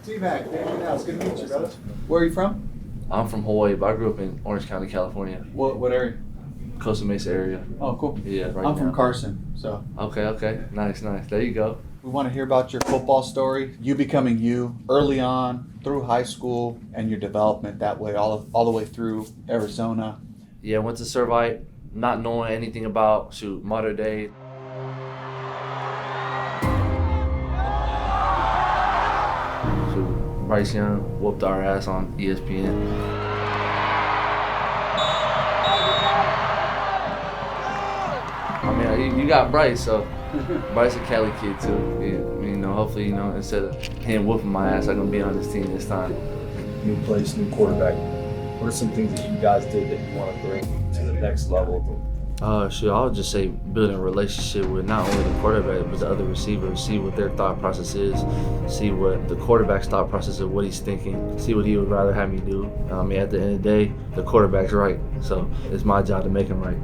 T-Mac, Dave Canales, good to meet you, brother. Where are you from? I'm from Hawaii, but I grew up in Orange County, California. What area? Costa Mesa area. Oh, cool. Yeah, right I'm now. from Carson, so. Okay. Nice. There you go. We want to hear about your football story, you becoming you early on, through high school, and your development that way, all the way through Arizona. Yeah, went to Servite, not knowing anything about, modern day. Bryce Young whooped our ass on ESPN. I mean, you got Bryce, so Bryce a Cali kid too. Hopefully, instead of him whooping my ass, I'm gonna be on this team this time. New place, new quarterback. What are some things that you guys did that you want to bring to the next level? I would just say building a relationship with not only the quarterback, but the other receivers, see what their thought process is, see what the quarterback's thought process of what he's thinking, see what he would rather have me do. At the end of the day, the quarterback's right, so it's my job to make him right.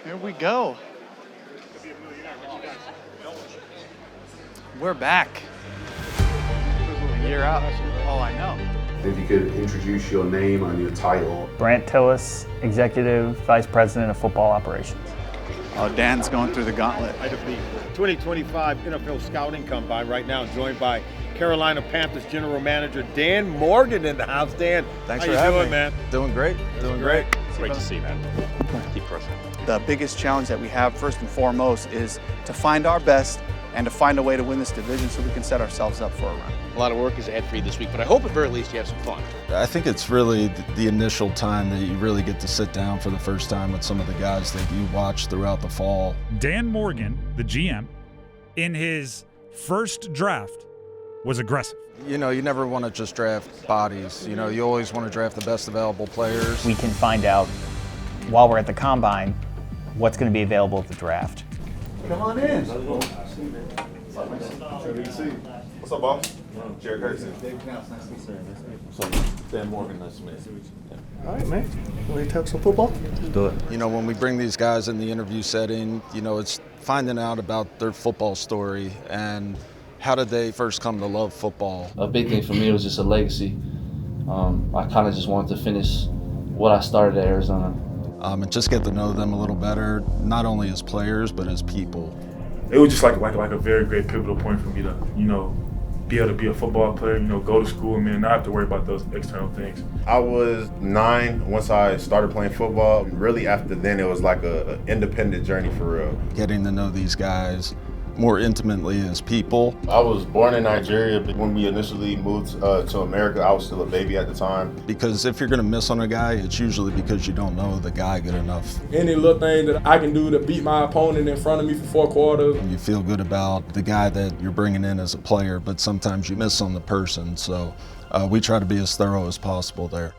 Here we go. We're back. A year out. Oh, I know. If you could introduce your name and your title. Brant Tillis, Executive Vice President of Football Operations. Oh, Dan's going through the gauntlet. Right of the 2025 NFL Scouting Combine right now, joined by Carolina Panthers General Manager Dan Morgan in the house. Dan, Thanks how for you having doing, me. man? Doing great. Doing great. Great to see, man. Keep crushing. The biggest challenge that we have, first and foremost, is to find our best and to find a way to win this division so we can set ourselves up for a run. A lot of work is ahead for you this week, but I hope at very least you have some fun. I think it's really the initial time that you really get to sit down for the first time with some of the guys that you watch throughout the fall. Dan Morgan, the GM, in his first draft was aggressive. You never want to just draft bodies. You always want to draft the best available players. We can find out while we're at the combine what's going to be available at the draft. Come on in. What's up, boss? Jared Gerson. Dave Canales, nice to meet you. What's up? Dan Morgan, nice to meet you. All right, man. Want to talk some football? Let's do it. When we bring these guys in the interview setting, it's finding out about their football story and how did they first come to love football. A big thing for me was just a legacy. I kind of just wanted to finish what I started at Arizona. And just get to know them a little better, not only as players, but as people. It was just like a very great pivotal point for me to, be able to be a football player, go to school and not have to worry about those external things. I was 9 once I started playing football. Really after then, it was like an independent journey for real. Getting to know these guys more intimately as people. I was born in Nigeria, but when we initially moved to America, I was still a baby at the time. Because if you're gonna miss on a guy, it's usually because you don't know the guy good enough. Any little thing that I can do to beat my opponent in front of me for 4 quarters. And you feel good about the guy that you're bringing in as a player, but sometimes you miss on the person. So we try to be as thorough as possible there.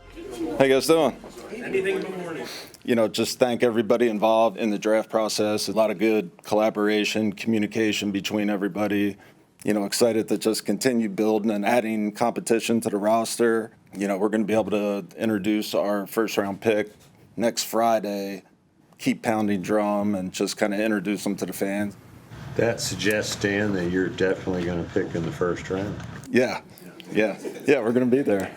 How you guys doing? Anything in the morning. Just thank everybody involved in the draft process. A lot of good collaboration, communication between everybody. Excited to just continue building and adding competition to the roster. We're going to be able to introduce our first-round pick next Friday, keep pounding drum, and just kind of introduce them to the fans. That suggests, Dan, that you're definitely going to pick in the first round. Yeah, we're going to be there.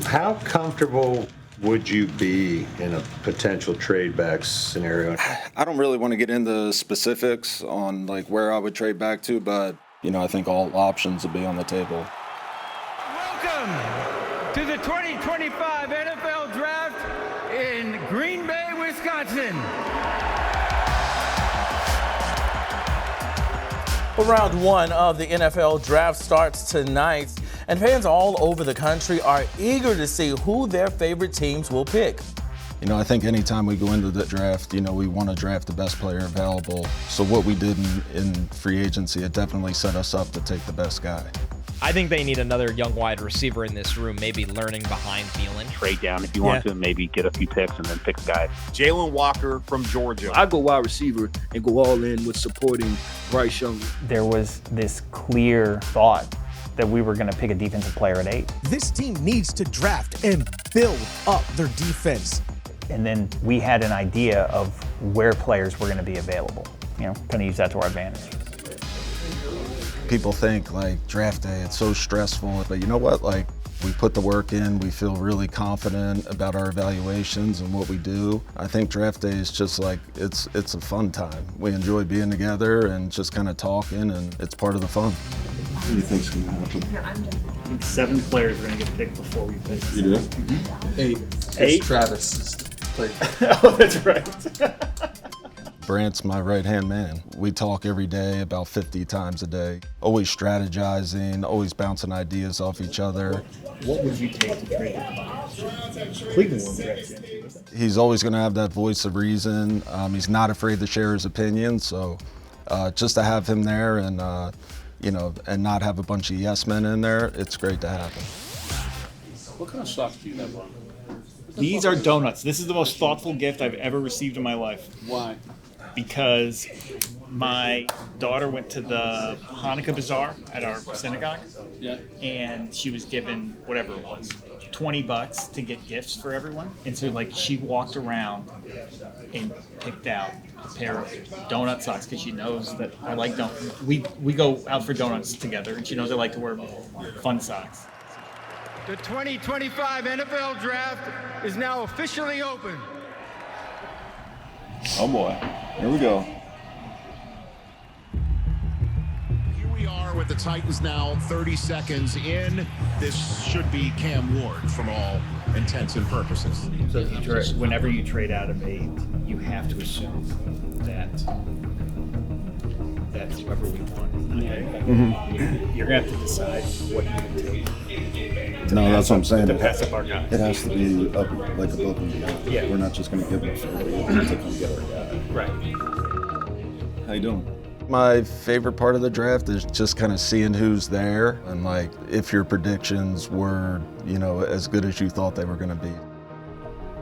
How comfortable would you be in a potential trade back scenario? I don't really want to get into specifics on where I would trade back to, but I think all options would be on the table. Welcome to the 2025 NFL Draft in Green Bay, Wisconsin. Round 1 of the NFL Draft starts tonight. and fans all over the country are eager to see who their favorite teams will pick. You know, I think anytime we go into the draft, you know, we want to draft the best player available. So what we did in free agency, it definitely set us up to take the best guy. I think they need another young wide receiver in this room, maybe learning behind Thielen. Trade down if you want to, maybe get a few picks and then pick a guy. Jalen Walker from Georgia. I go wide receiver and go all in with supporting Bryce Young. There was this clear thought that we were going to pick a defensive player at 8. This team needs to draft and build up their defense. And then we had an idea of where players were going to be available. You know, kind of use that to our advantage. People think like draft day, it's so stressful, but you know what? Like we put the work in, we feel really confident about our evaluations and what we do. I think draft day is just like, it's a fun time. We enjoy being together and just kind of talking, and it's part of the fun. What do you think's going to happen? I think 7 players are going to get picked before we pick. You do? Mm-hmm. 8. It's Travis. Oh, that's right. Brant's my right-hand man. We talk every day about 50 times a day. Always strategizing, always bouncing ideas off each other. What would you take to trade Cleveland won't draft you. He's always going to have that voice of reason. He's not afraid to share his opinion, so just to have him there and you know, and not have a bunch of yes men in there, it's great to have him. What kind of socks do you have on? These are donuts. This is the most thoughtful gift I've ever received in my life. Why? Because my daughter went to the Hanukkah bazaar at our synagogue, and she was given whatever it was, $20 to get gifts for everyone. And so like she walked around and picked out a pair of donut socks because she knows that I like donuts. We go out for donuts together, and she knows I like to wear fun socks. The 2025 NFL Draft is now officially open. Oh boy, here we go. Here we are with the Titans now 30 seconds in. This should be Cam Ward from all intents and purposes. So if whenever you trade out of 8, you have to assume that that's whoever we want. Okay? Mm-hmm. You're going to have to decide what you're going to take. No, that's what I'm saying. To pass up our guys. It has to be up, like above and beyond. Yeah. We're not just going to give them a we have to come get our guy. Right. How you doing? My favorite part of the draft is just kind of seeing who's there and like if your predictions were, you know, as good as you thought they were going to be.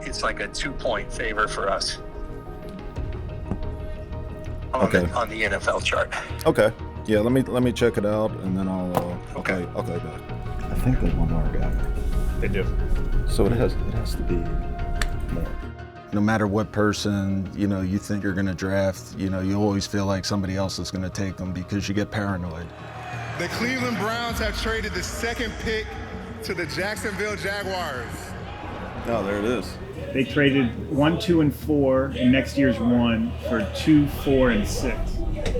It's like a 2-point favor for us on the NFL chart. Okay. Yeah, let me check it out and then I'll okay back. I think they want our guy. They do. So it has to be more. No matter what person, you know, you think you're going to draft, you know, you always feel like somebody else is going to take them because you get paranoid. The Cleveland Browns have traded the 2nd pick to the Jacksonville Jaguars. Oh, there it is. They traded 1, 2, and 4, and next year's 1 for 2, 4, and 6.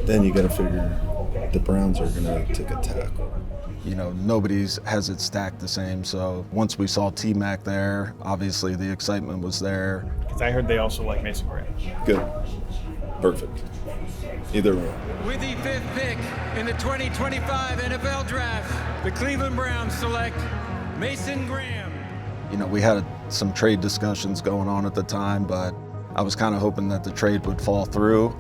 Then you got to figure the Browns are going to take a tackle. You know, nobody's has it stacked the same. So once we saw T-Mac there, obviously the excitement was there. Because I heard they also like Mason Graham. Good. Perfect. Either way. With the 5th pick in the 2025 NFL Draft, the Cleveland Browns select Mason Graham. You know, we had some trade discussions going on at the time, but I was kind of hoping that the trade would fall through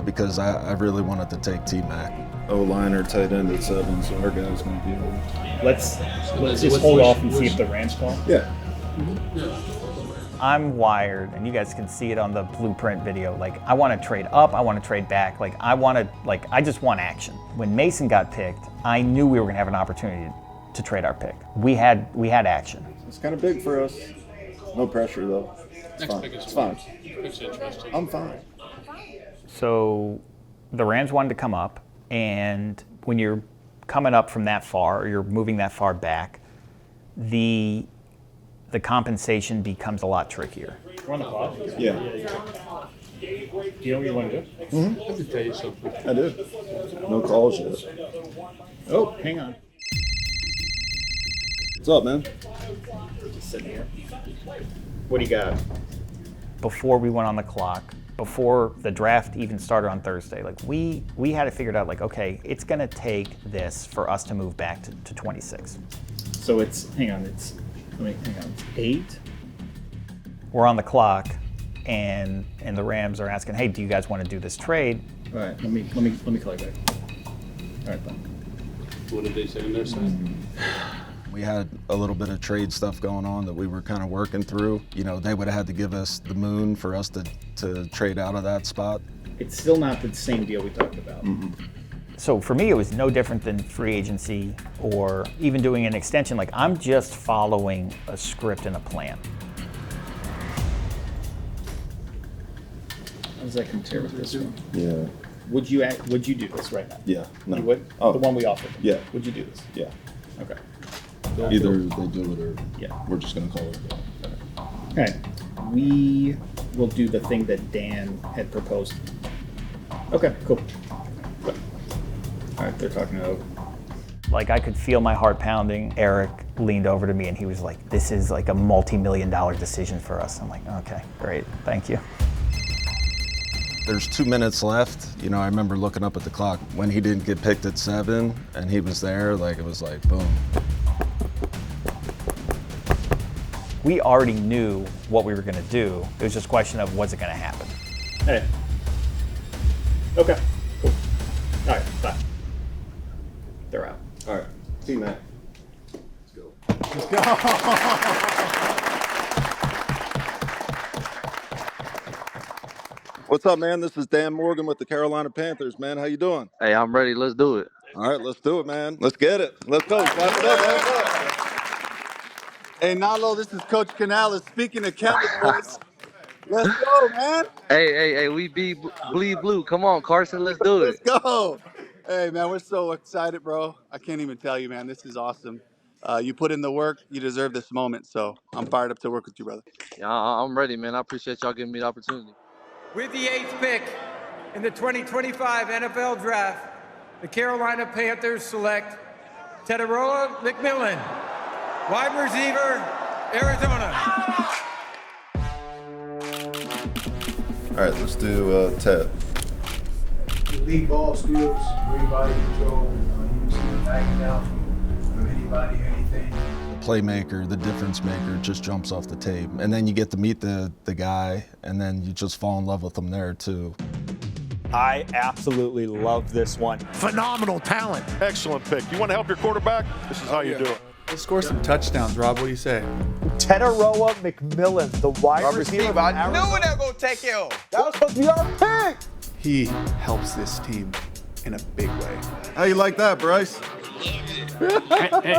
because I really wanted to take T-Mac. O-line or tight end at 7, so our guy's going to be on. Let's just hold off and see if the Rams call. Yeah. I'm wired, and you guys can see it on the Blueprint video. Like, I want to trade up, I want to trade back. Like, I just want action. When Mason got picked, I knew we were going to have an opportunity to trade our pick. We had action. It's kind of big for us. No pressure, though. It's fine. It's interesting. I'm fine. So the Rams wanted to come up, and when you're coming up from that far, or you're moving that far back, the compensation becomes a lot trickier. We're on the clock? Yeah. Do you know what you want to do? Mm-hmm. I can tell you something. I do. No calls yet. Oh, hang on. What's up, man? Just sitting here. What do you got? Before we went on the clock, before the draft even started on Thursday, like we had it figured out, like, okay, it's going to take this for us to move back to 26. So it's, hang on, it's 8. We're on the clock, and the Rams are asking, hey, do you guys want to do this trade? All right, let me call you back. All right, bye. What did they say on their side? We had a little bit of trade stuff going on that we were kind of working through. You know, they would have had to give us the moon for us to trade out of that spot. It's still not the same deal we talked about. So for me, it was no different than free agency or even doing an extension. Like, I'm just following a script and a plan. How does that compare with this one? Yeah. Would you do this right now? Yeah. No. You would? Oh. The one we offered them? Yeah. Would you do this? Yeah. Okay. Either they do it or Yeah. we're just going to call it. All right. We will do the thing that Dan had proposed. Okay, cool. All right, they're talking about. Like, I could feel my heart pounding. Eric leaned over to me and he was like, this is like a multi-million-dollar decision for us. I'm like, okay, great, thank you. There's 2 minutes left. You know, I remember looking up at the clock when he didn't get picked at 7 and he was there, like, it was like, boom. We already knew what we were gonna do. It was just a question of, was it gonna happen? Hey. Okay, cool. All right, bye. They're out. All right. See you, Matt. Let's go. What's up, man? This is Dan Morgan with the Carolina Panthers, man. How you doing? Hey, I'm ready. Let's do it. All right, let's do it, man. Let's get it. Let's go. Clap it up, man. Hey, Nalo, this is Coach Canales. Speaking of Cowboys, let's go, man. Hey, we bleed blue. Come on, Carson, let's do it. Let's go. Hey, man, we're so excited, bro. I can't even tell you, man. This is awesome. You put in the work. You deserve this moment. So I'm fired up to work with you, brother. Yeah, I'm ready, man. I appreciate y'all giving me the opportunity. With the 8th pick in the 2025 NFL Draft, the Carolina Panthers select Tetairoa McMillan, wide receiver, Arizona. All right, let's do Ted. Lead ball skills, great body control. You can see him backing out from anybody or anything. Playmaker, the difference maker, just jumps off the tape. And then you get to meet the guy, and then you just fall in love with him there, too. I absolutely love this one. Phenomenal talent. Excellent pick. You want to help your quarterback? This is how you do it. Let's score some touchdowns, Rob. What do you say? Tetairoa McMillan, the wide receiver. I knew they were going to take you. That was supposed to be our pick. He helps this team in a big way. How you like that, Bryce?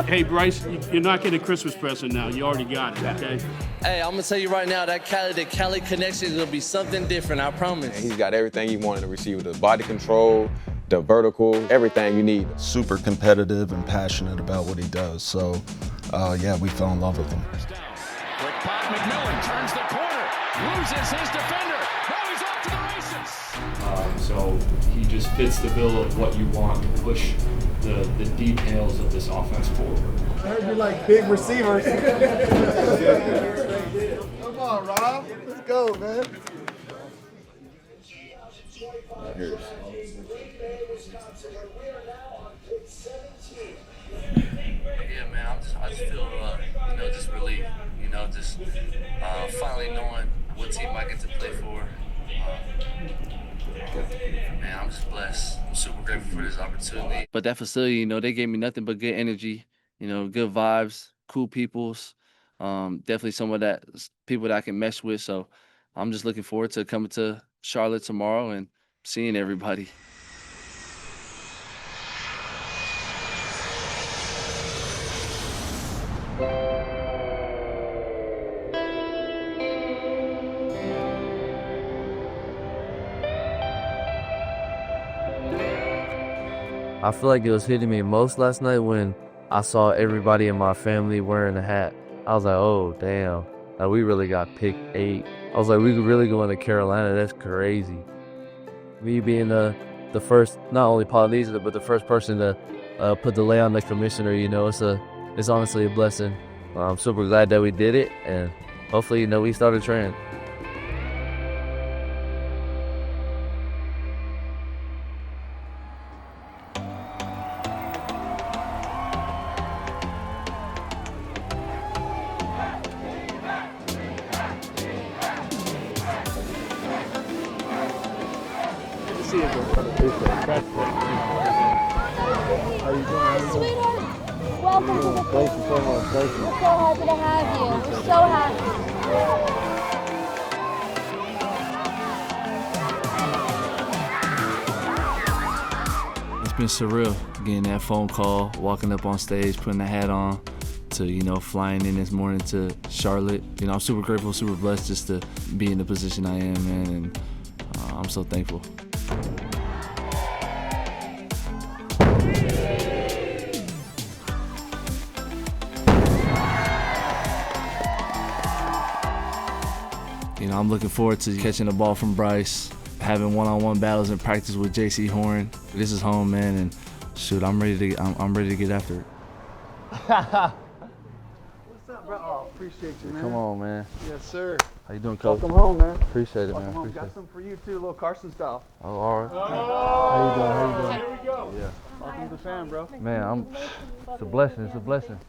Hey, Bryce, you're not getting a Christmas present now. You already got it, okay? Hey, I'm gonna tell you right now, the Cali connection is gonna be something different, I promise. He's got everything you want in a receiver, the body control, the vertical, everything you need. Super competitive and passionate about what he does. So, yeah, we fell in love with him. Quick pop, McMillan turns the corner, loses his defender. Now he's off to the races. So he just fits the bill of what you want to push the details of this offense forward. Heard you like big receivers. Come on, Rob. Let's go, man. Yeah, man, I just feel, just relief. Just finally knowing what team I get to play for. Man, I'm just blessed. I'm super grateful for this opportunity. But that facility, they gave me nothing but good energy, good vibes, cool peoples. Definitely some of that people that I can mesh with. So I'm just looking forward to coming to Charlotte tomorrow and seeing everybody. I feel like it was hitting me most last night when I saw everybody in my family wearing a hat. I was like, oh, damn. Like, we really got picked 8. I was like, we could really go into Carolina. That's crazy. Me being the first, not only Polynesian, but the first person to put the lay on the commissioner, it's honestly a blessing. I'm super glad that we did it, and hopefully, we start a trend. How you doing? Sweetheart, welcome to the Thank you so much. Thank you. We're so happy to have you. We're so happy. It's been surreal getting that phone call, walking up on stage, putting the hat on, to, you know, flying in this morning to Charlotte. You know, I'm super grateful, super blessed just to be in the position I am, man, and I'm so thankful. You know, I'm looking forward to catching the ball from Bryce, having one-on-one battles in practice with JC Horn. This is home, man, and shoot, I'm ready to get after it. What's up, bro? Oh, appreciate you, man. Come on, man. Yes, sir. How you doing, Coach? Welcome home, man. Appreciate it, Welcome man. home. Appreciate Got it. some for you too, a little Carson style. Oh, all right. Oh. How you doing? How you doing? Here we go. Yeah. Welcome to the fam, bro. Man, it's a blessing. It's a blessing.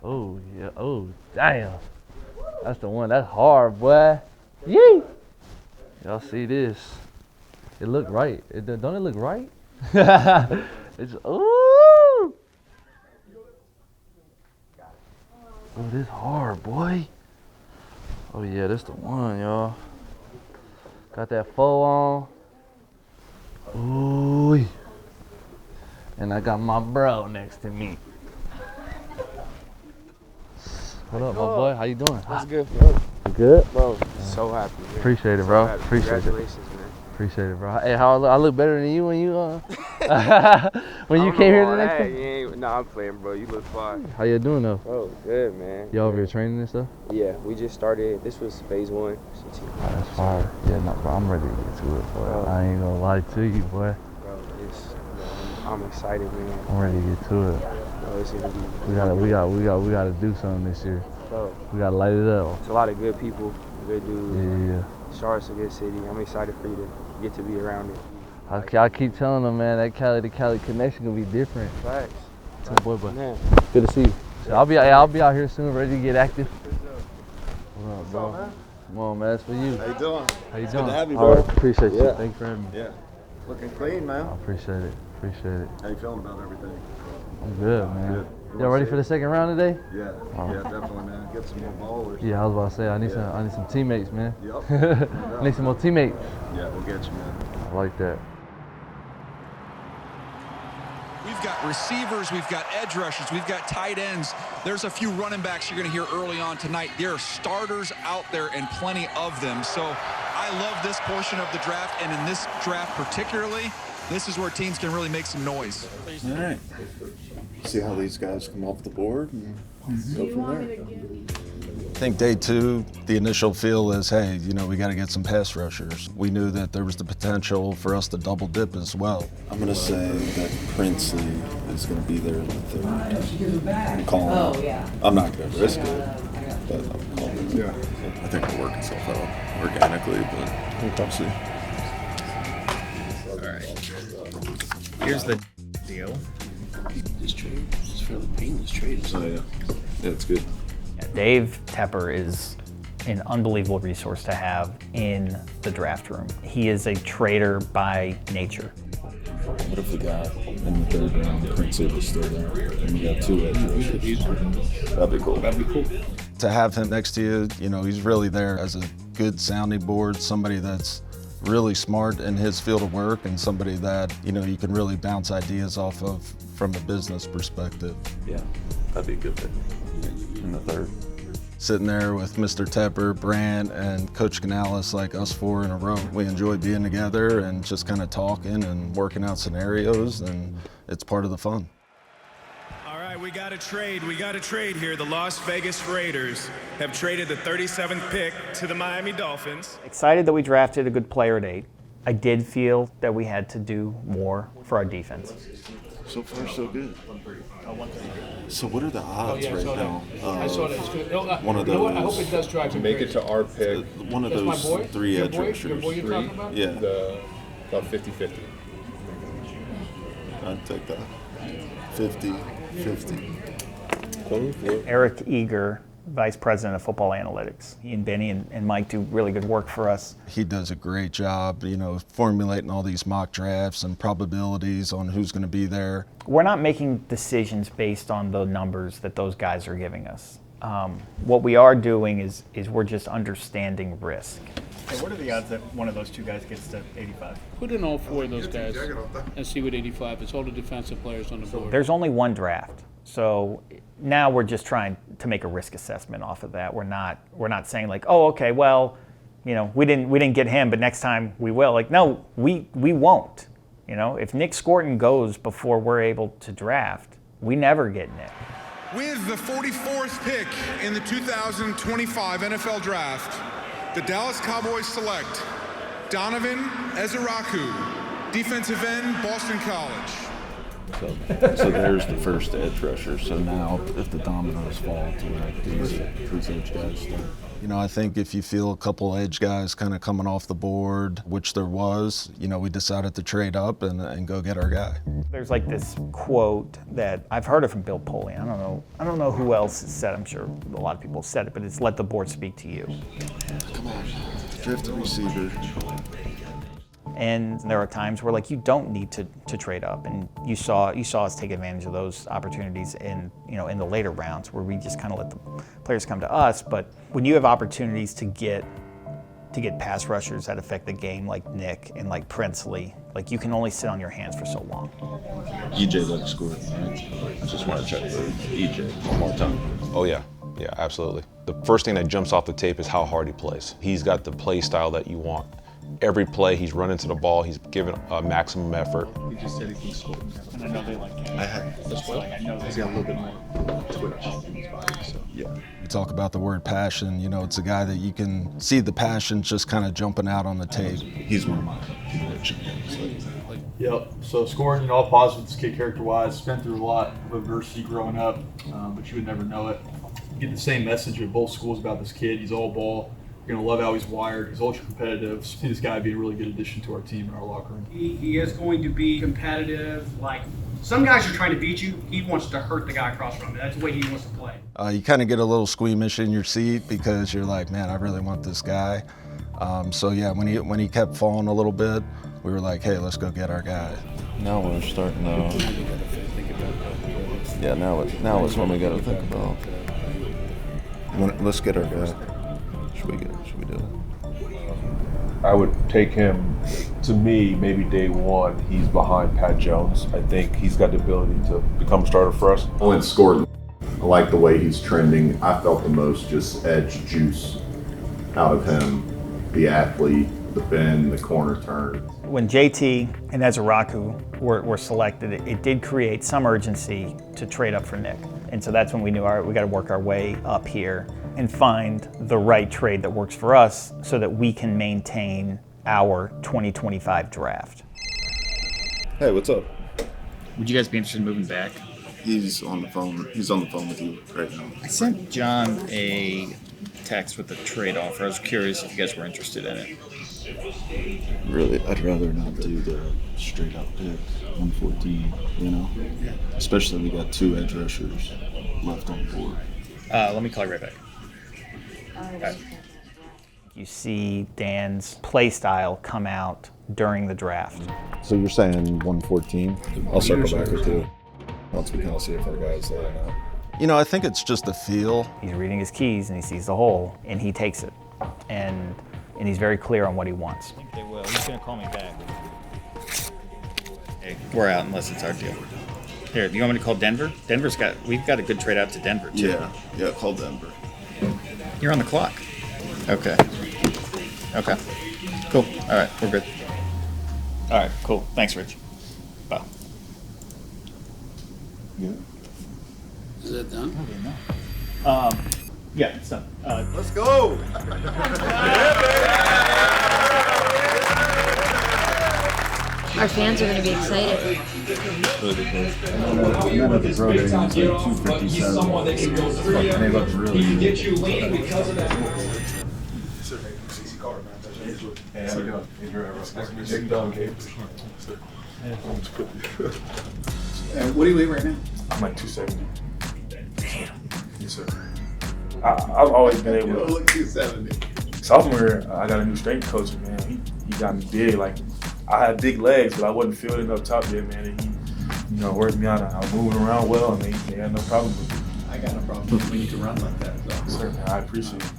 Oh yeah. Oh damn. That's the one. That's hard, boy. Yee. Y'all see this? It look right. Don't it look right? It's ooh. Oh, this hard, boy. Oh yeah, this the one, y'all. Got that faux on. Ooh. And I got my bro next to me. What up, my boy? How you doing? That's good, bro. You good? Bro, so happy. Man. Appreciate it, bro. So Appreciate it. Congratulations, man. Appreciate it, bro. Hey, how I look better than you when you when you came here the next time? Nah, I'm playing, bro. You look fine. How you doing though? Bro, good, man. You over here training and stuff? Yeah, we just started. This was phase 1. That's fire. Yeah, no, bro, I'm ready to get to it, boy. Bro. I ain't gonna lie to you, boy. Bro, I'm excited, man. I'm ready to get to it. Bro, it's gonna be. We gotta do something this year. Bro, we gotta light it up. It's a lot of good people, good dudes. Yeah. Charlotte's a good city. I'm excited for you to get to be around it. I keep telling them, man, that Cali to Cali connection gonna be different. Facts. Tell boy, Man. good to see you. So I'll be out here soon, ready to get active. What up, bro? Come on, man, that's for you. How you doing? How you It's doing? good to have you, All bro. right, appreciate you. Yeah. Thanks for having me. Yeah. Looking clean, man. I appreciate it. Appreciate it. How you feeling about everything? I'm good, man. Good. Y'all ready for the second round today? Yeah. Oh. Yeah, definitely, man. Get some more ballers. Yeah, I was about to say I need some teammates, man. Yep. I need some more teammates. Yeah, we'll get you, man. I like that. We've got receivers, we've got edge rushers, we've got tight ends. There's a few running backs you're going to hear early on tonight. There are starters out there and plenty of them. So I love this portion of the draft, and in this draft particularly, this is where teams can really make some noise. All right. See how these guys come off the board and go from there. I think day 2, the initial feel is, hey, you know, we got to get some pass rushers. We knew that there was the potential for us to double dip as well. I'm going to say that Princely is going to be there in the 3rd. I'm calling it. I'm not going to risk it, but I'm calling it. Yeah. I think it'll work itself out organically, but we'll see. All right. Here's the deal. This trade is fairly painless trade. Oh, yeah. Yeah, it's good. Dave Tepper is an unbelievable resource to have in the draft room. He is a trader by nature. What if we got in the 3rd round, Princely was still there, and we got 2 edge rushers? That'd be cool. That'd be cool. To have him next to you, you know, he's really there as a good sounding board, somebody that's really smart in his field of work, and somebody that, you know, you can really bounce ideas off of from a business perspective. Yeah, that'd be a good fit in the 3rd. Sitting there with Mr. Tepper, Brant, and Coach Canales, like us 4 in a row. We enjoy being together and just kind of talking and working out scenarios, and it's part of the fun. All right, we got a trade. We got a trade here. The Las Vegas Raiders have traded the 37th pick to the Miami Dolphins. Excited that we drafted a good player at 8. I did feel that we had to do more for our defense. So far, so good. So what are the odds I right saw now? that. I saw that. It's good. No, one of you know what? I those- hope it does drive To you make crazy. it to our pick, One of That's my those boy? 3 Your edge boy? rushers. Your boy you're talking about? Yeah, about 50-50. I'd take that. 50-50. Eric Eager Vice President of Football Analytics. He and Benny and Mike do really good work for us. He does a great job, formulating all these mock drafts and probabilities on who's going to be there. We're not making decisions based on the numbers that those guys are giving us. What we are doing is we're just understanding risk. Hey, what are the odds that one of those two guys gets to 85? Put in all 4 of those guys and see what 85 is. All the defensive players on the board. There's only one draft, so now we're just trying to make a risk assessment off of that. We're not saying like, oh, okay, well, we didn't get him, but next time we will. Like, no, we won't. If Nick Scorton goes before we're able to draft, we never get Nick. With the 44th pick in the 2025 NFL Draft, the Dallas Cowboys select Donovan Ezeraku, defensive end, Boston College. So there's the first edge rusher. So now if the dominoes fall to these edge guys start. I think if you feel a couple edge guys kind of coming off the board, which there was, we decided to trade up and go get our guy. There's like this quote that I've heard it from Bill Polian. I don't know who else has said it. I'm sure a lot of people have said it, but it's let the board speak to you. Come on, draft a receiver. And there are times where you don't need to trade up, and you saw us take advantage of those opportunities in the later rounds where we just kind of let the players come to us. But when you have opportunities to get pass rushers that affect the game like Nick and like Princely, you can only sit on your hands for so long. EJ looks good. I just want to check with EJ one more time. Oh yeah, absolutely. The first thing that jumps off the tape is how hard he plays. He's got the play style that you want. Every play, he's running to the ball. He's giving a maximum effort. He just said he can score. And I know they like him. He's got a little bit more twitch in his body. So yeah. You talk about the word passion. It's a guy that you can see the passion just kind of jumping out on the tape. He's one of my champions. Yep. So scoring, all positive this kid character-wise. Been through a lot of adversity growing up, but you would never know it. You get the same message at both schools about this kid. He's all ball. You're going to love how he's wired. He's ultra competitive. See this guy be a really good addition to our team and our locker room. He is going to be competitive. Some guys are trying to beat you. He wants to hurt the guy across from him. That's the way he wants to play. You kind of get a little squeamish in your seat because you're like, man, I really want this guy. So yeah, when he kept falling a little bit, we were like, hey, let's go get our guy. Now we're starting to. Yeah, now it's when we got to think about. Let's get our guy. Should we do it? I would take him, to me, maybe day one, he's behind Pat Jones. I think he's got the ability to become a starter for us. I went Scorton. I like the way he's trending. I felt the most just edge juice out of him. The athlete, the bend, the corner turn. When JT and Ezeraku were selected, it did create some urgency to trade up for Nick. And so that's when we knew, all right, we got to work our way up here and find the right trade that works for us so that we can maintain our 2025 draft. Hey, what's up? Would you guys be interested in moving back? He's on the phone. He's on the phone with you right now. I sent John a text with a trade offer. I was curious if you guys were interested in it. Really, I'd rather not do the straight up pick, 114, Especially we got 2 edge rushers left on the board. Let me call you right back. Right. You see Dan's play style come out during the draft. So you're saying 114? I'll circle back with you once we kind of see if our guy's there or not. I think it's just a feel. He's reading his keys and he sees the hole and he takes it. And he's very clear on what he wants. I think they will. He's going to call me back. Hey, we're out unless it's our deal. Here, do you want me to call Denver? We've got a good trade out to Denver, too. Yeah, call Denver. You're on the clock. Okay. Cool. All right, we're good. All right, cool. Thanks, Rich. Bye. Yeah. Is that done? Yeah, it's done. Let's go. Our fans are going to be excited. He's someone that can go through you. He can get you lean because of that. What do you weigh right now? I'm at 270. Yes, sir. I've always been able to. Sophomore year, I got a new strength coach, man. He got me big. Like, I had big legs, but I wasn't fielding up top yet, man. And he, worked me out. I was moving around well, and they had no problem with me. I got no problem when you can run like that. So. Sir, man, I appreciate it.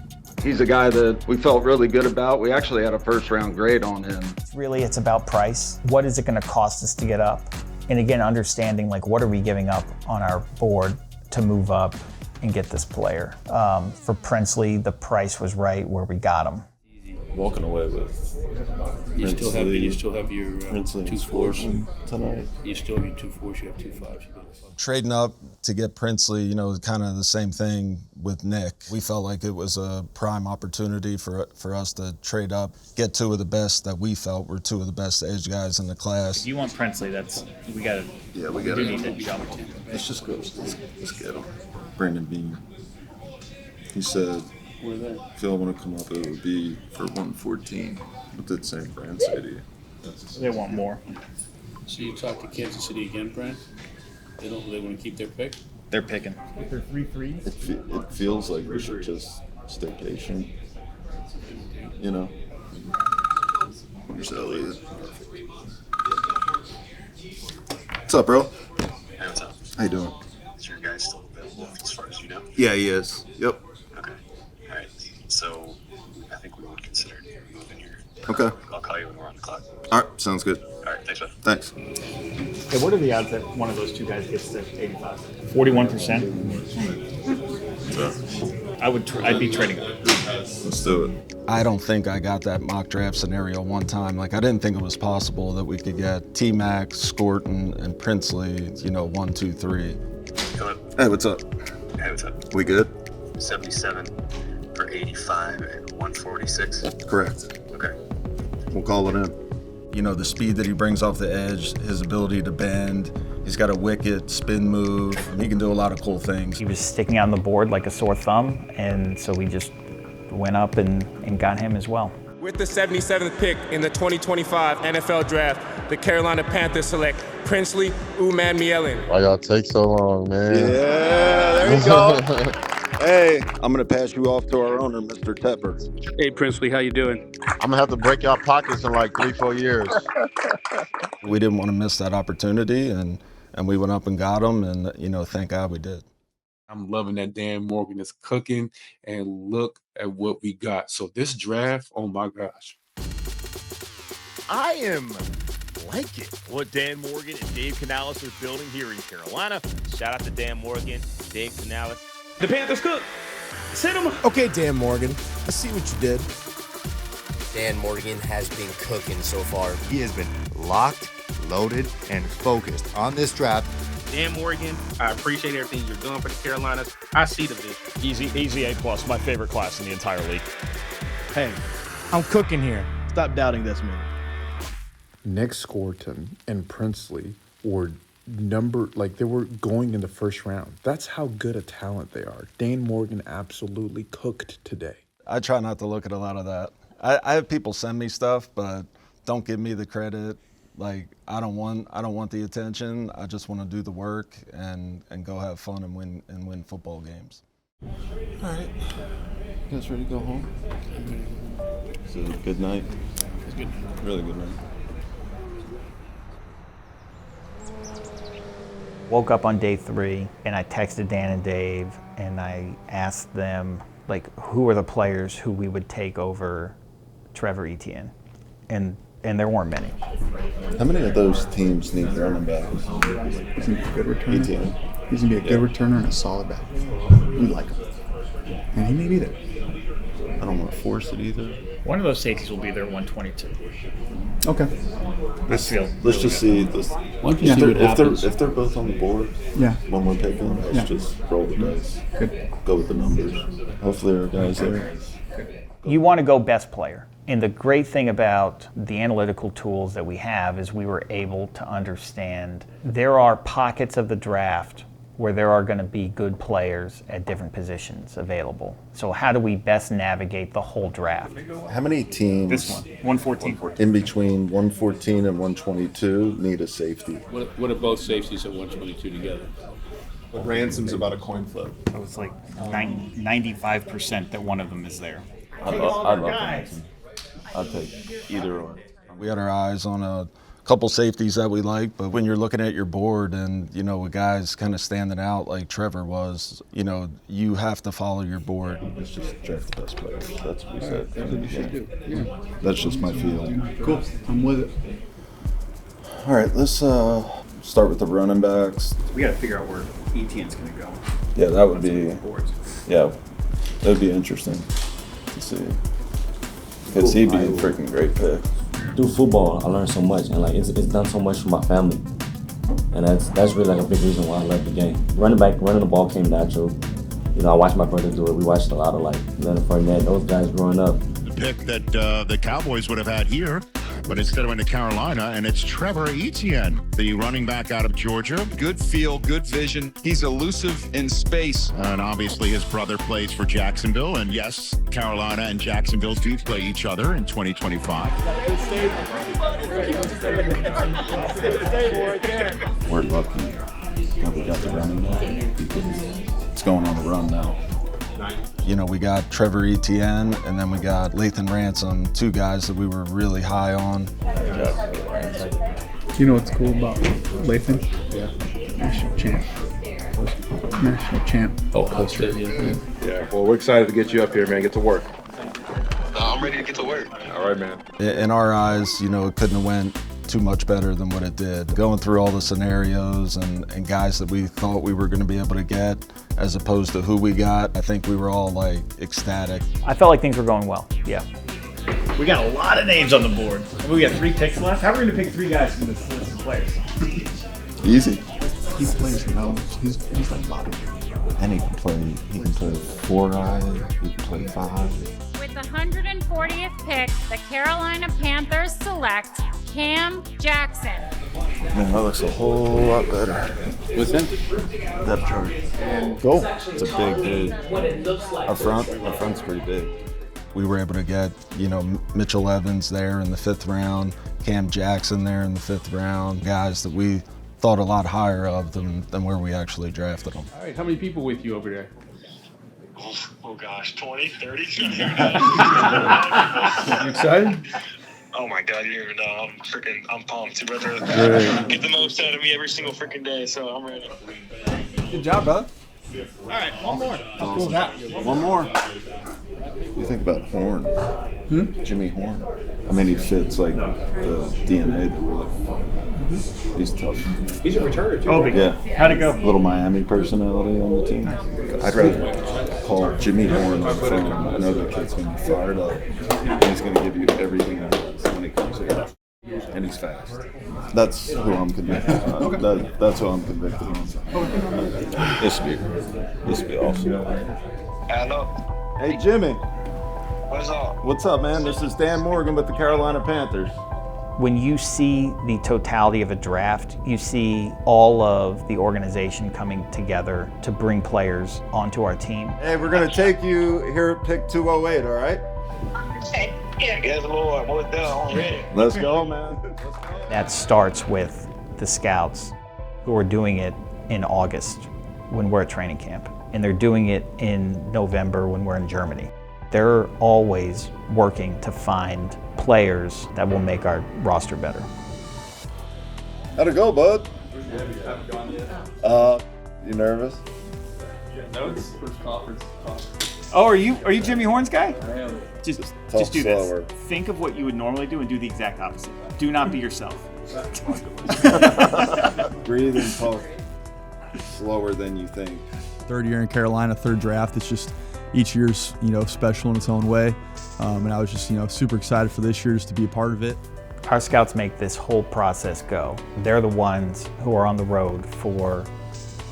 He's a guy that we felt really good about. We actually had a first-round grade on him. Really, it's about price. What is it going to cost us to get up? And again, understanding what are we giving up on our board to move up and get this player. For Princely, the price was right where we got him. Walking away with You still have your 2-4s tonight. You still have your 2-4s. You have 2-5s. Trading up to get Princely, kind of the same thing with Nick. We felt like it was a prime opportunity for us to trade up, get two of the best that we felt were two of the best edge guys in the class. If you want Princely, we got to. Yeah, we do need to jump. Let's just go. Let's get him. Brandon Bean. He said, if y'all want to come up, it would be for 114. What did St. Brand say to you? They want more. So you talked to Kansas City again, Brent? They want to keep their pick? They're picking. They're 3-3. It feels like we should just stay patient. Where's Elliot? What's up, bro? Hey, what's up? How you doing? Is your guy still available as far as you know? Yeah, he is. Yep. Okay. All right. So I think we would consider moving here. Okay. I'll call you when we're on the clock. All right, sounds good. All right. Thanks, man. Thanks. Hey, what are the odds that one of those two guys gets to 85? 41%. I'd be trading him. Let's do it. I don't think I got that mock draft scenario one time. I didn't think it was possible that we could get T-Mac, Scorton, and Princely, 1, 2, 3. Hello. Hey, what's up? Hey, what's up? We good? 77 for 85 and 146. Correct. Okay. We'll call it in. The speed that he brings off the edge, his ability to bend, he's got a wicked spin move. He can do a lot of cool things. He was sticking on the board like a sore thumb, and so we just went up and got him as well. With the 77th pick in the 2025 NFL Draft, the Carolina Panthers select Princely McMillan. Why y'all take so long, man? Yeah, there you go. Hey, I'm going to pass you off to our owner, Mr. Tepper. Hey, Princely, how you doing? I'm gonna have to break y'all pockets in like 3-4 years. We didn't want to miss that opportunity, and we went up and got him, and, thank God we did. I'm loving that Dan Morgan is cooking, and look at what we got. So this draft, oh my gosh. I am liking what Dan Morgan and Dave Canales are building here in Carolina. Shout out to Dan Morgan, Dave Canales. The Panthers cook. Send him. Okay, Dan Morgan, I see what you did. Dan Morgan has been cooking so far. He has been locked, loaded, and focused on this draft. Dan Morgan, I appreciate everything you're doing for the Carolinas. I see the vision. Easy A+, my favorite class in the entire league. Hey, I'm cooking here. Stop doubting this man. Nick Scorton and Princely were they were going in the first round. That's how good a talent they are. Dan Morgan absolutely cooked today. I try not to look at a lot of that. I have people send me stuff, but don't give me the credit. I don't want the attention. I just want to do the work and go have fun and win football games. All right. You guys ready to go home? It's a good night. It's good. Really good night. Woke up on day 3 and I texted Dan and Dave and I asked them who are the players who we would take over Trevor Etienne, and there weren't many. How many of those teams need running backs? He's going to be a good returner. Etienne. He's going to be a good returner and a solid back. We like him. And he may be there. I don't want to force it either. One of those safeties will be there 122. Okay. Let's just see this. If they're both on the board, yeah. When we're picking, let's just roll the dice. Good. Go with the numbers. Hopefully our guys there. You want to go best player. And the great thing about the analytical tools that we have is we were able to understand there are pockets of the draft where there are going to be good players at different positions available. So how do we best navigate the whole draft? How many teams? This one, 114. In between 114 and 122 need a safety. What are both safeties at 122 together? Ransom's about a coin flip. It was like 95% that one of them is there. I love Ransom. I'll take either or. We had our eyes on a couple safeties that we like, but when you're looking at your board and, you know, a guy's kind of standing out like Trevor was, you know, you have to follow your board. Let's just draft the best players. That's what we said. That's what you should do. Yeah. That's just my feeling. Cool. I'm with it. All right, let's start with the running backs. We got to figure out where Etienne's going to go. Yeah, that would be, yeah, that would be interesting to see. Because he'd be a freaking great pick. Through football, I learned so much, and like it's done so much for my family, and that's really like a big reason why I love the game. Running the ball came natural. You know, I watched my brother do it. We watched a lot of like Leonard Fournette, those guys growing up. The pick that the Cowboys would have had here, but instead went to Carolina, and it's Trevor Etienne, the running back out of Georgia. Good feel, good vision. He's elusive in space. And obviously his brother plays for Jacksonville, and yes, Carolina and Jacksonville do play each other in 2025. We're lucky that we got the running back because it's going on the run now. You know, we got Trevor Etienne, and then we got Lathan Ransom, two guys that we were really high on. You know what's cool about Lathan? Yeah. National champ. National champ. Oh, culture. Yeah. Well, we're excited to get you up here, man. Get to work. I'm ready to get to work. All right, man. In our eyes, you know, it couldn't have went too much better than what it did. Going through all the scenarios and guys that we thought we were going to be able to get as opposed to who we got, I think we were all like ecstatic. I felt like things were going well, yeah. We got a lot of names on the board. We got 3 picks left. How are we going to pick 3 guys from this list of players? Easy. He plays now. He's like Bobby. And he can play 4 guys, he can play 5. With the 140th pick, the Carolina Panthers select Cam Jackson. Man, that looks a whole lot better. What's in? Depth chart. Go. It's a big dude. Our front's pretty big. We were able to get, you know, Mitchell Evans there in the 5th round, Cam Jackson there in the 5th round, guys that we thought a lot higher of than where we actually drafted them. All right, how many people with you over there? Oh gosh, 20, 30? You excited? Oh my God, you don't even know. I'm pumped. You'd rather get the most out of me every single freaking day, so I'm ready. Good job, brother. All right, one more. How cool is that? One more. What do you think about Horn? Jimmy Horn. I mean, he fits like the DNA that we're looking for. He's tough. He's a returner too. Oh, Yeah. How'd it go? Little Miami personality on the team. I'd rather call Jimmy Horn on the phone. I know that kid's going to be fired up. And he's going to give you everything he has when he comes here. And he's fast. That's who I'm convicted on. That's who I'm convicted on. This will be awesome. Hello. Hey, Jimmy. What's up? What's up, man? This is Dan Morgan with the Carolina Panthers. When you see the totality of a draft, you see all of the organization coming together to bring players onto our team. Hey, we're going to take you here at pick 208, all right? Okay. Yeah, guess Lord. What's down already? Let's go, man. That starts with the scouts who are doing it in August when we're at training camp, and they're doing it in November when we're in Germany. They're always working to find players that will make our roster better. How'd it go, bud? You nervous? Notes? First conference. Oh, are you Jimmy Horn's guy? I am. Just Talk do slower. this. Think of what you would normally do and do the exact opposite. Do not be yourself. Breathe and talk slower than you think. Third year in Carolina, 3rd draft. It's just each year's, special in its own way. And I was just, super excited for this year just to be a part of it. Our scouts make this whole process go. They're the ones who are on the road for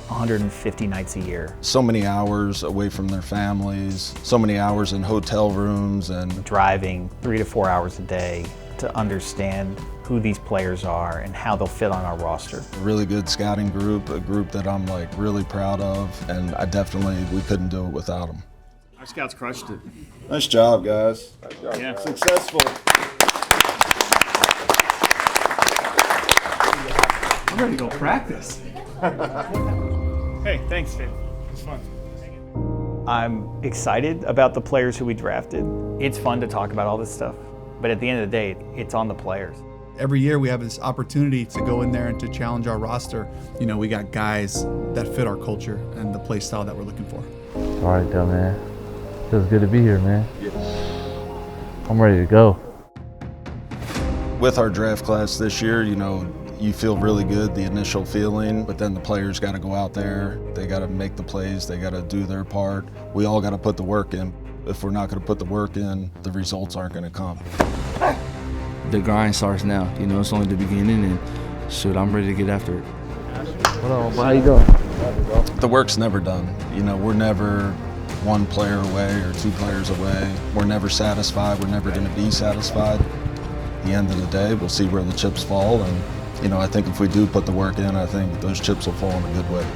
150 nights a year. So many hours away from their families, so many hours in hotel rooms and driving 3 to 4 hours a day to understand who these players are and how they'll fit on our roster. A really good scouting group, a group that I'm really proud of, and we couldn't do it without them. Our scouts crushed it. Nice job, guys. Yeah. Successful. I'm ready to go practice. Hey, thanks, Dave. It was fun. I'm excited about the players who we drafted. It's fun to talk about all this stuff, but at the end of the day, it's on the players. Every year we have this opportunity to go in there and to challenge our roster. You know, we got guys that fit our culture and the play style that we're looking for. All right, though, man. Feels good to be here, man. I'm ready to go. With our draft class this year, you know, you feel really good, the initial feeling, but then the players got to go out there. They got to make the plays. They got to do their part. We all got to put the work in. If we're not going to put the work in, the results aren't going to come. The grind starts now. You know, it's only the beginning, and shoot, I'm ready to get after it. Hold on, how you doing? The work's never done. You know, we're never one player away or two players away. We're never satisfied. We're never going to be satisfied. At the end of the day, we'll see where the chips fall, and you know, I think if we do put the work in, I think those chips will fall in a good way.